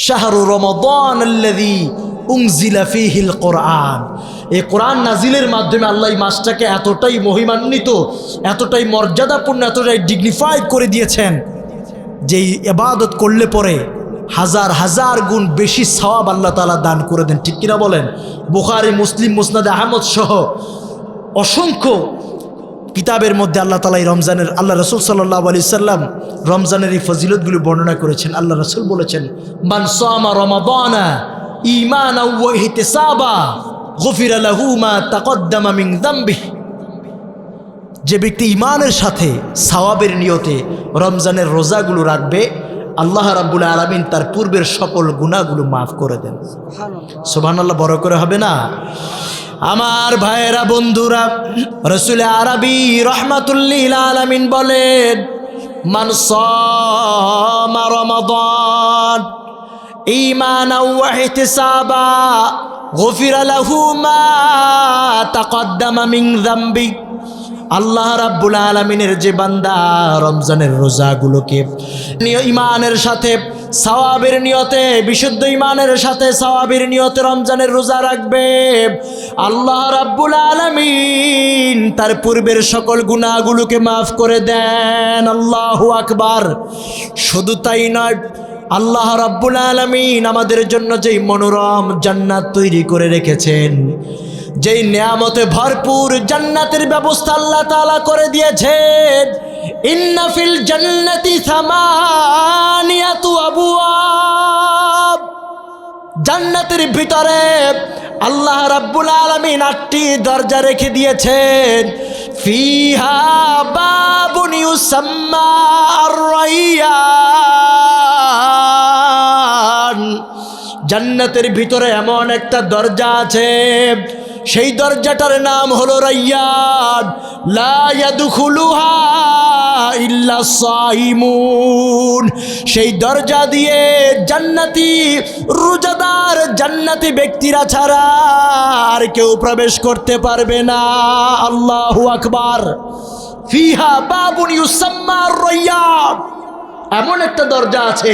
শাহরু রমাদান আল্লাযী উনজিলা ফীহিল কোরআন। এই কোরআন নাজিলের মাধ্যমে আল্লাহ এই মাসটাকে এতটাই মহিমান্বিত, এতটাই মর্যাদাপূর্ণ, এতটাই ডিগনিফাইড করে দিয়েছেন যে ইবাদত করলে পরে হাজার হাজার গুণ বেশি সওয়াব আল্লাহ তাআলা দান করে দেন। ঠিক কিনা বলেন? বুখারী, মুসলিম, মুসনাদ আহমদ সহ অসংখ্য কিতাবের মধ্যে আল্লাহ তাআলা এই রমজানের, আল্লাহ রাসূল সাল্লাল্লাহু আলাইহি সাল্লাম রমজানের এই ফজিলতগুলো বর্ণনা করেছেন। আল্লাহ রাসূল বলেছেন, মান সামা রমাদানা ঈমানাও ওয়া ইহতিসাবা গুফিরা লাহু মা তাকদ্দামা মিন যামবিহি। যে ব্যক্তি ঈমানের সাথে সওয়াবের নিয়তে রমজানের রোজাগুলো রাখবে, আল্লাহ রাব্বুল আলামিন তার পূর্বের সকল গুনাহগুলো মাফ করে দেন। সুবহানাল্লাহ, বড় করে হবে না? আমার ভাইয়েরা, বন্ধুরা, রাসূল আরবী রাহমাতুল্লিল আলামিন বলেন, মান সামা রমাদান ঈমানাও ওয়া ইহতিসাবা গুফিরা লাহু মা তাকদ্দামা মিন যামবি। আল্লাহ রাব্বুল আলামিনের যে বান্দা রমজানের রোজাগুলোকে ঈমানের সাথে সওয়াবের নিয়তে, বিশুদ্ধ ঈমানের সাথে সওয়াবের নিয়তে রমজানের রোজা রাখবে, আল্লাহ রাব্বুল আলামিন তার পূর্বের সকল গুনাহগুলোকে মাফ করে দেন। আল্লাহু আকবার। শুধু তাই নয়, আল্লাহ রাব্বুল আলামিন আমাদের জন্য যেই মনোরম জান্নাত তৈরি করে রেখেছেন, যেই নিয়ামতে ভরপুর জান্নাতের ব্যবস্থা আল্লাহ তাআলা করে দিয়েছেন, ইন্না ফিল জান্নাতি সামানিয়াতু আবওয়াব। জান্নাতের ভিতরে আল্লাহ রাব্বুল আলামিন 8টি দরজা রেখে দিয়েছেন। ফিহা বাবুন ইউসাম্মা আর-রাইয়ান। জান্নাতের ভিতরে এমন একটা দরজা আছে, সেই দরজাটার নাম হলো রাইয়ান। লা ইয়াদখুলুহা ইল্লা সাইমুন। সেই দরজা দিয়ে জান্নাতি রোজাদার, জান্নাতি ব্যক্তিরা ছাড়া আর কেউ প্রবেশ করতে পারবে না। আল্লাহু আকবার। ফিহা বাবুন ইউসাম্মা আর-রাইয়ান। এমন একটা দরজা আছে,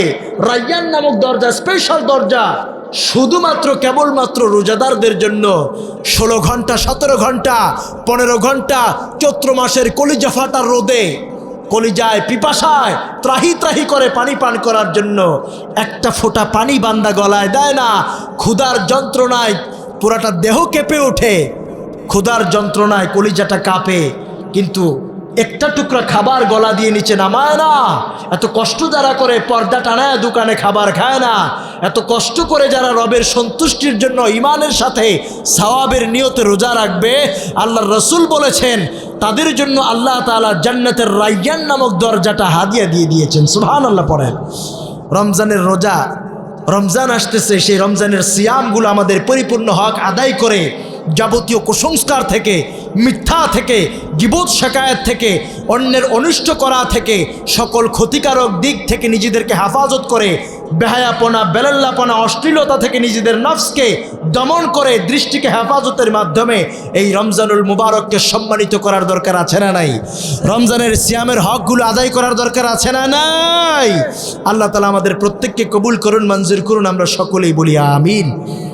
রাইয়ান নামক দরজা, স্পেশাল দরজা, শুধুমাত্র কেবলমাত্র রোজাদারদের জন্য। 16 ঘন্টা, 17 ঘন্টা, 15 ঘন্টা চৈত্র মাসের কলিজা ফাটার রোদে, কলিজায় পিপাসায় ত্রাহি ত্রাহি করে পানি পান করার জন্য একটা ফোঁটা পানি বান্দা গলায় দেয় না। ক্ষুধার যন্ত্রণায় পুরাটা দেহ কেঁপে ওঠে, ক্ষুধার যন্ত্রণায় কলিজাটা কাঁপে, কিন্তু একটা টুকরা খাবার গলা দিয়ে নিচে নামায় না। এত কষ্ট যারা করে পর্দা টানায় দোকানে খাবার খায় না, এত কষ্ট করে যারা রবের সন্তুষ্টির জন্য ঈমানের সাথে সওয়াবের নিয়তে রোজা রাখবে, আল্লাহর রাসূল বলেছেন তাদের জন্য আল্লাহ তাআলা জান্নাতের রাইয়ান নামক দরজাটা হাদিয়া দিয়ে দিয়েছেন। সুবহানাল্লাহ পড়েন। রমজানের রোজা, রমজান আসতেছে, সেই রমজানের সিয়ামগুলো আমাদের পরিপূর্ণ হক আদায় করে যাবতীয় কুসংস্কার থেকে, মিথ্যা থেকে, গীবত শিকায়াত থেকে, অন্যের অনিষ্ট করা থেকে, সকল ক্ষতিকারক দিক থেকে নিজেদেরকে হেফাজত করে, বেহায়াপনা, বেলাল্লাপনা, অশ্লীলতা থেকে নিজেদের নফসকে দমন করে দৃষ্টিকে হেফাজতের মাধ্যমে এই রমজানুল মুবারককে সম্মানিত করার দরকার আছে না নাই? রমজানের সিয়ামের হকগুলো আদায় করার দরকার আছে না নাই? আল্লাহ তাআলা আমাদের প্রত্যেককে কবুল করুন, মঞ্জুর করুন। আমরা সকলেই বলি আমিন।